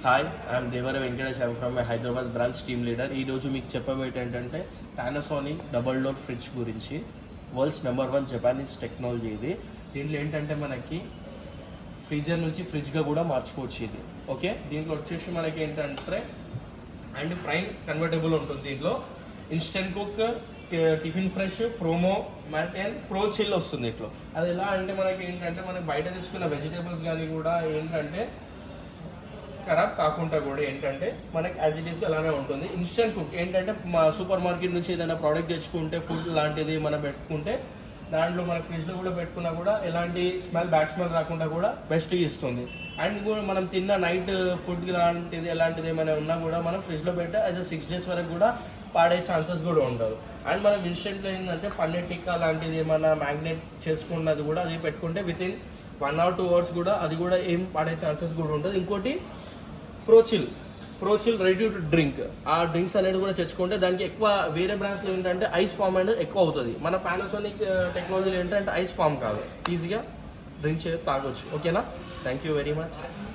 Hi, I'm Devara Venkatesh. I'm from my Hyderabad branch team leader. ఈరోజు మీకు చెప్పబోయేది ఏంటంటే పానాసోనిక్ డబల్ డోర్ ఫ్రిడ్జ్ గురించి. వరల్డ్స్ నెంబర్ 1 జపానీస్ టెక్నాలజీ ఇది. దీంట్లో ఏంటంటే మనకి ఫ్రీజర్ నుంచి ఫ్రిడ్జ్గా కూడా మార్చుకోవచ్చు ఇది. ఓకే, దీంట్లో వచ్చేసి మనకి ఏంటంటే అండ్ ప్రైమ్ కన్వర్టబుల్ ఉంటుంది. దీంట్లో instant cook, tiffin fresh, promo mat and pro chill వస్తుంది. ఇట్లా అది ఎలా అంటే మనకి ఏంటంటే మనకి బయట తెచ్చుకున్న వెజిటేబుల్స్ కానీ కూడా ఏంటంటే ఖరాబ్ కాకుండా కూడా ఏంటంటే మనకి యాజ్ ఇట్ ఈస్గా అలానే ఉంటుంది. ఇన్స్టెంట్ కుక్ ఏంటంటే మా సూపర్ మార్కెట్ నుంచి ఏదైనా ప్రోడక్ట్ తెచ్చుకుంటే ఫుడ్ లాంటిది మనం పెట్టుకుంటే దాంట్లో మన ఫ్రిడ్జ్లో కూడా పెట్టుకున్నా కూడా ఎలాంటి బ్యాడ్ స్మెల్ రాకుండా కూడా బెస్ట్ ఇస్తుంది. అండ్ కూడా మనం తిన్న నైట్ ఫుడ్ లాంటిది ఎలాంటిది ఏమైనా ఉన్నా కూడా మనం ఫ్రిడ్జ్లో పెడితే యాజ్ 6 days వరకు కూడా పాడే ఛాన్సెస్ కూడా ఉండదు. అండ్ మనం ఇన్స్టెంట్లో ఏంటంటే పన్నీర్ టిక్కా లాంటిది ఏమైనా మ్యాగ్నేట్ చేసుకున్నది కూడా అది పెట్టుకుంటే విత్ ఇన్ 1 or 2 hours కూడా అది కూడా ఏం పాడే ఛాన్సెస్ కూడా ఉంటుంది. ఇంకోటి ప్రోచిల్ రెడీ టు డ్రింక్. ఆ డ్రింక్స్ అనేది కూడా తెచ్చుకుంటే దానికి ఎక్కువ వేరే బ్రాండ్స్లో ఏంటంటే ఐస్ ఫామ్ అనేది ఎక్కువ అవుతుంది. మన పానాసోనిక్ టెక్నాలజీలో ఏంటంటే ఐస్ ఫామ్ కాదు, ఈజీగా డ్రింక్ తాగొచ్చు. ఓకేనా? Thank you very much.